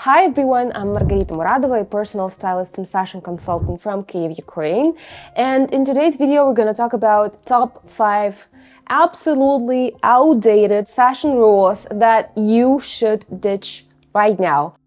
Hi everyone, I'm Margarita Muradova, a personal stylist and fashion consultant from Kyiv, Ukraine. And in today's video, we're going to talk about top 5 absolutely outdated fashion rules that you should ditch right now.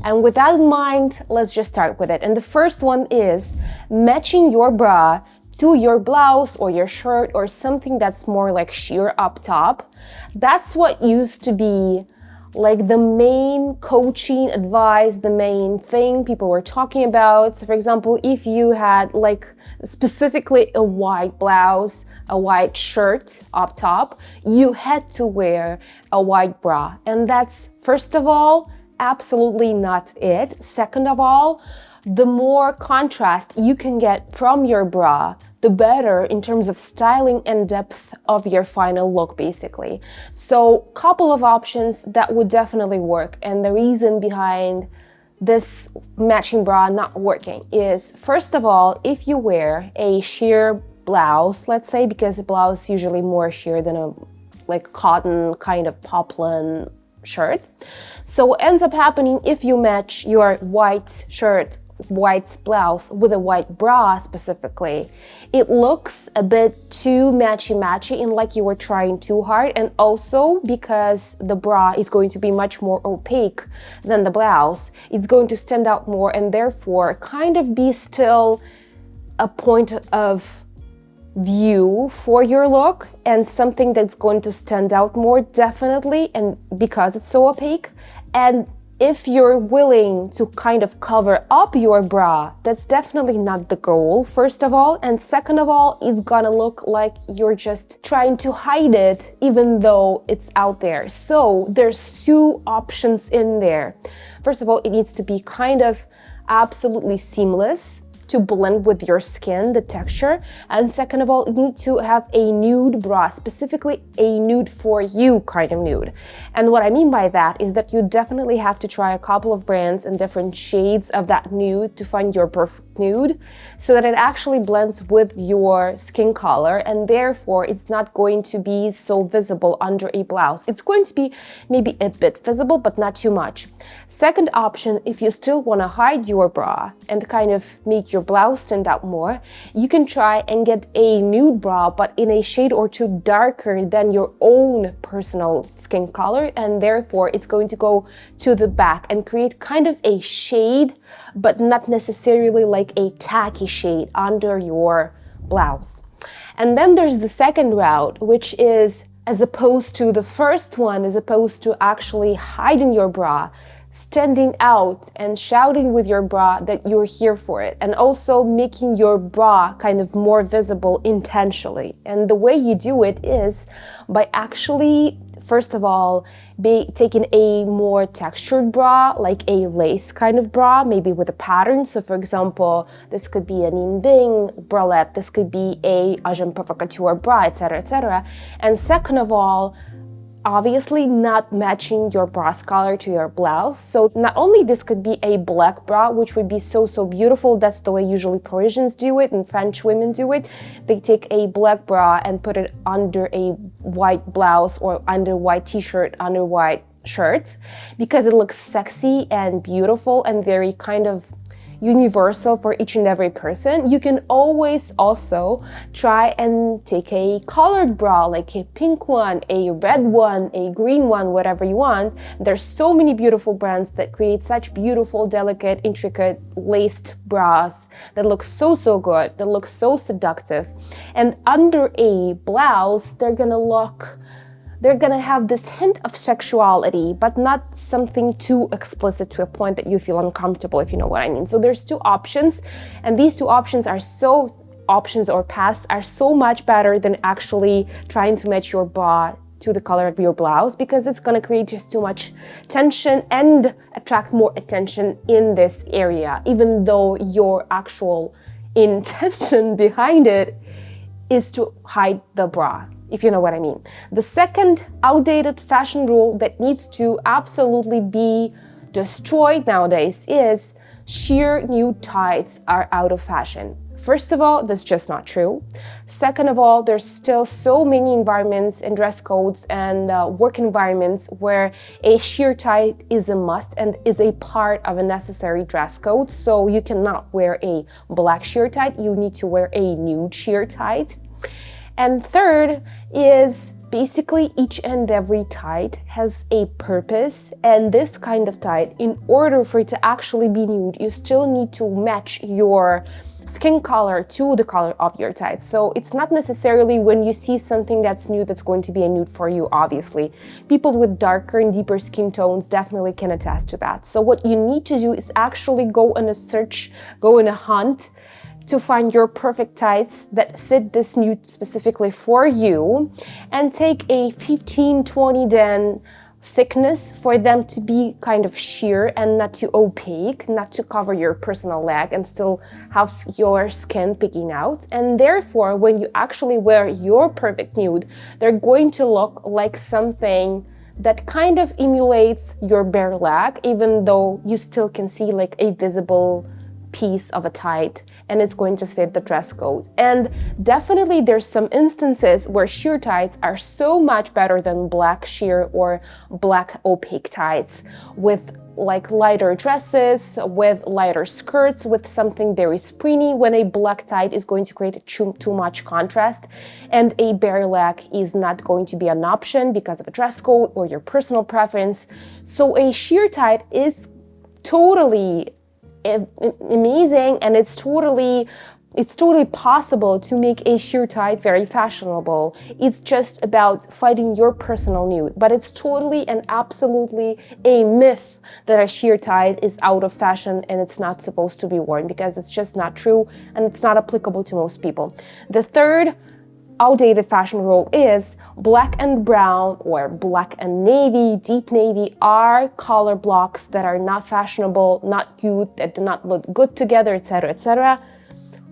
And with that in mind, let's just start with it. And the first one is matching your bra to your blouse or your shirt or something that's more like sheer up top. That's what used to be like the main coaching advice, the main thing people were talking about. So for example, if you had like specifically a white blouse, a white shirt up top, you had to wear a white bra. And that's, first of all, absolutely not it. Second of all, the more contrast you can get from your bra, the better in terms of styling and depth of your final look, basically. So, couple of options that would definitely work. And the reason behind this matching bra not working is, first of all, if you wear a sheer blouse, let's say, because a blouse is usually more sheer than a like cotton kind of poplin shirt. So what ends up happening if you match your white shirt, white blouse with a white bra specifically, it looks a bit too matchy-matchy and like you were trying too hard. And also because the bra is going to be much more opaque than the blouse, it's going to stand out more and therefore kind of be still a point of view for your look and something that's going to stand out more, definitely, and because it's so opaque. And if you're willing to kind of cover up your bra, that's definitely not the goal, first of all. And second of all, it's gonna look like you're just trying to hide it even though it's out there. So there's two options in there. First of all, it needs to be kind of absolutely seamless to blend with your skin, the texture. And second of all, you need to have a nude bra, specifically a nude for you kind of nude. And what I mean by that is that you definitely have to try a couple of brands and different shades of that nude to find your perfect nude so that it actually blends with your skin color and therefore it's not going to be so visible under a blouse. It's going to be maybe a bit visible, but not too much. Second option, if you still want to hide your bra and kind of make your blouse stand out more, you can try and get a nude bra, but in a shade or two darker than your own personal skin color, and therefore it's going to go to the back and create kind of a shade, but not necessarily like a tacky shade under your blouse. And then there's the second route, which is, as opposed to the first one, as opposed to actually hiding your bra, standing out and shouting with your bra that you're here for it, and also making your bra kind of more visible intentionally. And the way you do it is by actually, first of all, taking a more textured bra, like a lace kind of bra, maybe with a pattern. So for example, this could be an inding bralette, this could be a agent provocateur bra, etc., etc. And second of all, obviously not matching your bra's color to your blouse. So not only this could be a black bra, which would be so beautiful. That's the way usually Parisians do it and French women do it. They take a black bra and put it under a white blouse or under white t-shirt, under white shirts, because it looks sexy and beautiful and very kind of universal for each and every person. You can always also try and take a colored bra, like a pink one, a red one, a green one, whatever you want. There's so many beautiful brands that create such beautiful, delicate, intricate laced bras that look so good, that look so seductive. And under a blouse, they're gonna have this hint of sexuality, but not something too explicit to a point that you feel uncomfortable, if you know what I mean. So there's two options, and these two options are paths are so much better than actually trying to match your bra to the color of your blouse, because it's gonna create just too much tension and attract more attention in this area, even though your actual intention behind it is to hide the bra, if you know what I mean. The second outdated fashion rule that needs to absolutely be destroyed nowadays is sheer nude tights are out of fashion. First of all, that's just not true. Second of all, there's still so many environments and dress codes and work environments where a sheer tie is a must and is a part of a necessary dress code. So you cannot wear a black sheer tie, you need to wear a nude sheer tie. And third is basically each and every tie has a purpose, and this kind of tie, in order for it to actually be nude, you still need to match your skin color to the color of your tie. So it's not necessarily when you see something that's nude that's going to be a nude for you, obviously. People with darker and deeper skin tones definitely can attest to that. So what you need to do is actually go on a search, go on a hunt to find your perfect tights that fit this nude specifically for you, and take a 15-20 den thickness for them to be kind of sheer and not too opaque, not to cover your personal leg and still have your skin peeking out. And therefore, when you actually wear your perfect nude, they're going to look like something that kind of emulates your bare leg, even though you still can see like a visible piece of a tight, and it's going to fit the dress code. And definitely there's some instances where sheer tights are so much better than black sheer or black opaque tights, with like lighter dresses, with lighter skirts, with something very springy, when a black tight is going to create too much contrast, and a bare leg is not going to be an option because of a dress code or your personal preference. So a sheer tight is totally amazing, and it's totally possible to make a sheer tie very fashionable. It's just about finding your personal nude, but it's totally and absolutely a myth that a sheer tie is out of fashion and it's not supposed to be worn, because it's just not true and it's not applicable to most people. The third outdated fashion rule is black and brown or black and navy, deep navy are color blocks that are not fashionable, not cute, that do not look good together, etc., etc.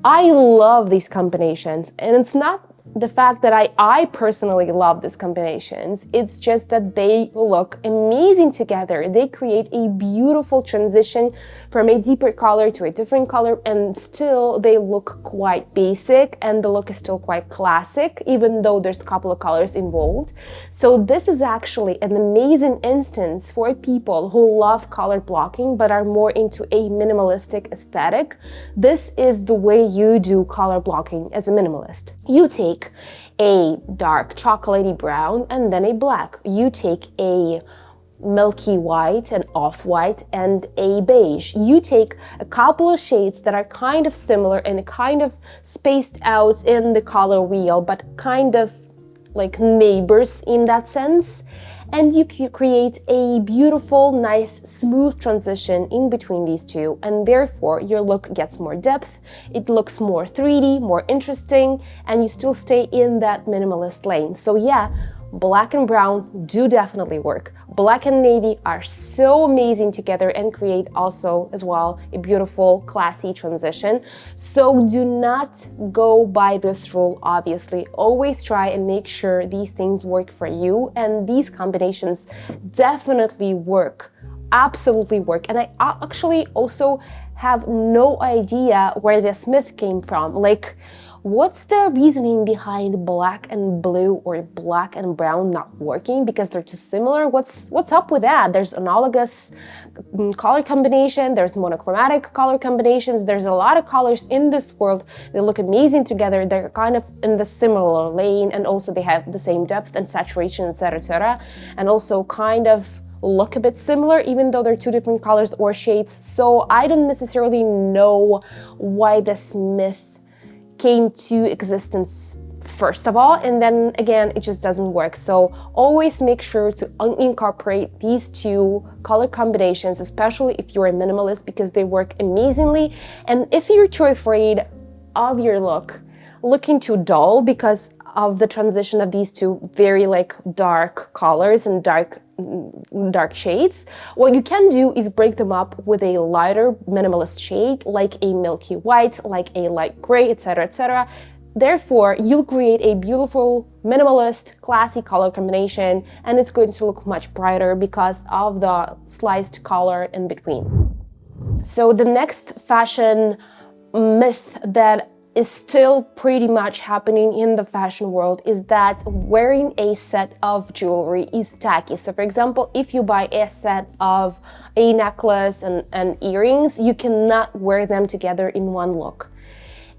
I love these combinations, and it's not the fact that I personally love these combinations, it's just that they look amazing together. They create a beautiful transition from a deeper color to a different color, and still they look quite basic, and the look is still quite classic, even though there's a couple of colors involved. So this is actually an amazing instance for people who love color blocking but are more into a minimalistic aesthetic. This is the way you do color blocking as a minimalist. You take a dark chocolatey brown and then a black. You take a milky white and off-white and a beige. You take a couple of shades that are kind of similar and kind of spaced out in the color wheel, but kind of like neighbors in that sense. And you create a beautiful, nice, smooth transition in between these two, and therefore your look gets more depth, it looks more 3D, more interesting, and you still stay in that minimalist lane. So yeah, black and brown do definitely work. Black and navy are so amazing together and create also as well a beautiful, classy transition. So do not go by this rule, obviously. Always try and make sure these things work for you, and these combinations definitely work, absolutely work. And I actually also have no idea where this myth came from. Like, what's the reasoning behind black and blue or black and brown not working? Because they're too similar. What's up with that? There's analogous color combination, there's monochromatic color combinations, there's a lot of colors in this world. They look amazing together. They're kind of in the similar lane, and also they have the same depth and saturation, etc., etc., and also kind of look a bit similar, even though they're two different colors or shades. So I don't necessarily know why this myth came to existence first of all, and then again it just doesn't work. So always make sure to incorporate these two color combinations, especially if you're a minimalist, because they work amazingly. And if you're too afraid of your look looking too dull because of the transition of these two very like dark colors and dark shades, what you can do is break them up with a lighter minimalist shade, like a milky white, like a light gray, etc., etc. Therefore, you'll create a beautiful, minimalist, classy color combination, and it's going to look much brighter because of the sliced color in between. So the next fashion myth that is still pretty much happening in the fashion world is that wearing a set of jewelry is tacky. So for example, if you buy a set of a necklace and earrings, you cannot wear them together in one look.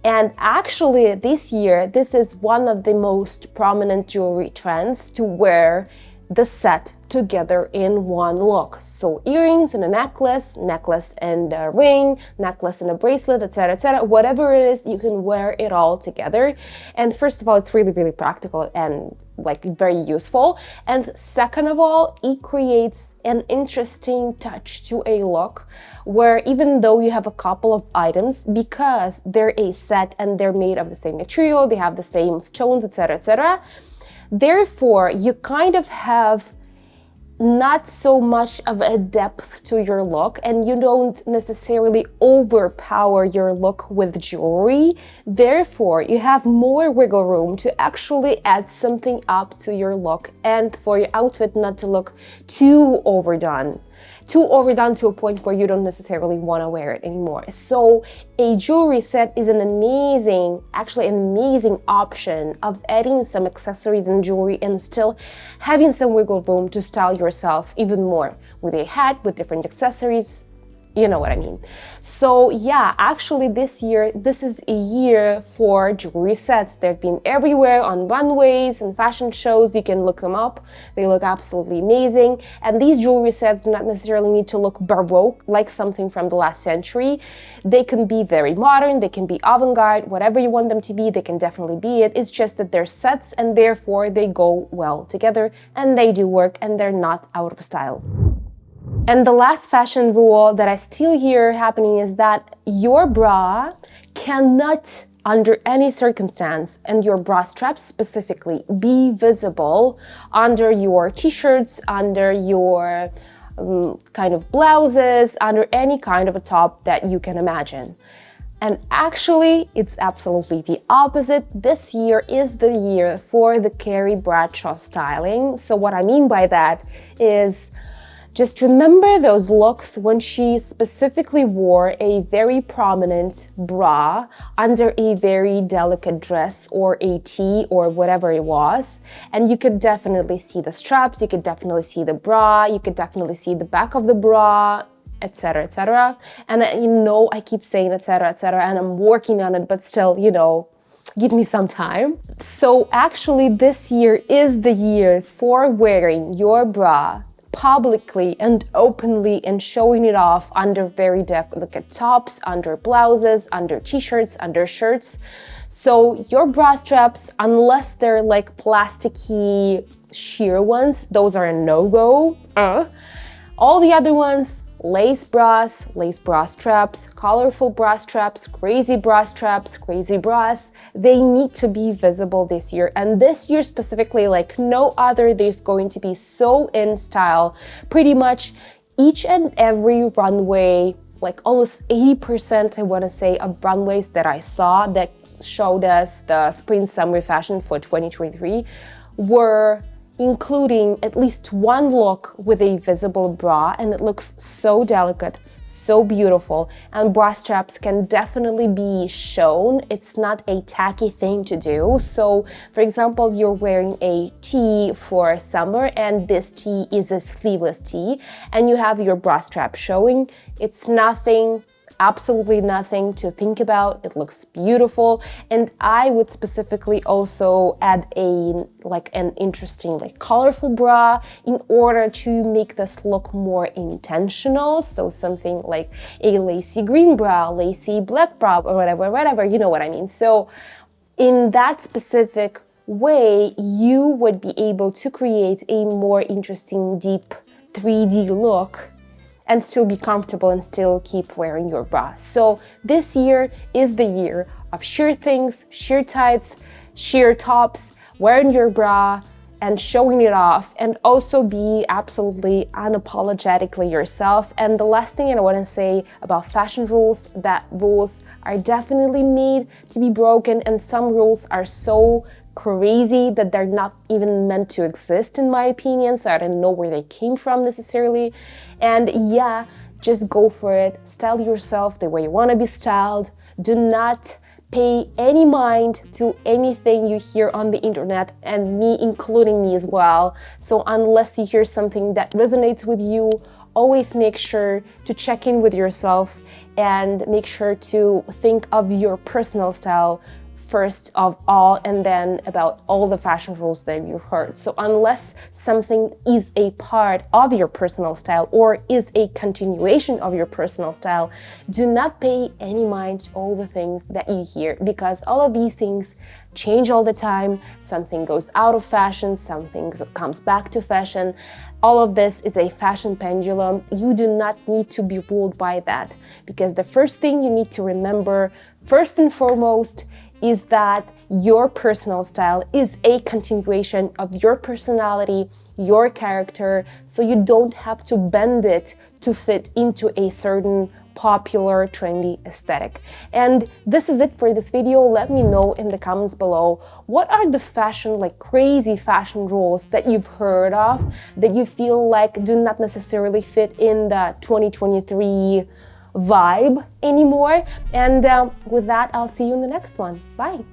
And actually this year, this is one of the most prominent jewelry trends, to wear the set together in one look. So earrings and a necklace, necklace and a ring, necklace and a bracelet, etc., etc. Whatever it is, you can wear it all together. And first of all, it's really, really practical and like very useful. And second of all, it creates an interesting touch to a look where even though you have a couple of items, because they're a set and they're made of the same material, they have the same stones, etc., etc., therefore, you kind of have not so much of a depth to your look, and you don't necessarily overpower your look with jewelry. Therefore, you have more wiggle room to actually add something up to your look and for your outfit not to look too overdone to a point where you don't necessarily want to wear it anymore. So a jewelry set is an amazing option of adding some accessories and jewelry and still having some wiggle room to style yourself even more with a hat, with different accessories. You know what I mean. So yeah, actually this year, this is a year for jewelry sets. They've been everywhere on runways and fashion shows. You can look them up. They look absolutely amazing. And these jewelry sets do not necessarily need to look baroque, like something from the last century. They can be very modern, they can be avant-garde, whatever you want them to be, they can definitely be it. It's just that they're sets and therefore they go well together and they do work and they're not out of style. And the last fashion rule that I still hear happening is that your bra cannot, under any circumstance, and your bra straps specifically, be visible under your t-shirts, under your kind of blouses, under any kind of a top that you can imagine. And actually, it's absolutely the opposite. This year is the year for the Carrie Bradshaw styling. So what I mean by that is, just remember those looks when she specifically wore a very prominent bra under a very delicate dress or a tee or whatever it was. And you could definitely see the straps, you could definitely see the bra, you could definitely see the back of the bra, etc., etc. And I keep saying etc., etc., and I'm working on it, but still, give me some time. So actually this year is the year for wearing your bra publicly and openly and showing it off under very delicate tops, under blouses, under t-shirts, under shirts. So your bra straps, unless they're like plasticky sheer ones, those are a no-go. All the other ones, lace bra straps, colorful bra straps, crazy bras, they need to be visible this year. And this year specifically, like no other, there's going to be so in style. Pretty much each and every runway, like almost 80%, I want to say, of runways that I saw that showed us the spring-summer fashion for 2023 were including at least one look with a visible bra, and it looks so delicate, so beautiful, and bra straps can definitely be shown. It's not a tacky thing to do. So for example, you're wearing a tee for summer and this tee is a sleeveless tee and you have your bra strap showing. It's nothing, absolutely nothing to think about. It looks beautiful. And I would specifically also add an interesting, colorful bra in order to make this look more intentional. So something like a lacy green bra, lacy black bra, or whatever, you know what I mean. So in that specific way, you would be able to create a more interesting, deep 3D look and still be comfortable and still keep wearing your bra. So this year is the year of sheer things, sheer tights, sheer tops, wearing your bra and showing it off, and also be absolutely unapologetically yourself. And the last thing I want to say about fashion rules, that rules are definitely made to be broken, and some rules are so crazy that they're not even meant to exist, in my opinion. So I don't know where they came from necessarily. And yeah, just go for it. Style yourself the way you want to be styled. Do not pay any mind to anything you hear on the internet, and me including me as well. So unless you hear something that resonates with you, always make sure to check in with yourself and make sure to think of your personal style first of all, and then about all the fashion rules that you heard. So unless something is a part of your personal style or is a continuation of your personal style, do not pay any mind to all the things that you hear, because all of these things change all the time. Something goes out of fashion, something comes back to fashion. All of this is a fashion pendulum. You do not need to be ruled by that, because the first thing you need to remember, first and foremost, is that your personal style is a continuation of your personality, your character, so you don't have to bend it to fit into a certain popular, trendy aesthetic. And this is it for this video. Let me know in the comments below, what are the fashion, like crazy fashion rules that you've heard of that you feel like do not necessarily fit in the 2023 vibe anymore. And with that, I'll see you in the next one. Bye.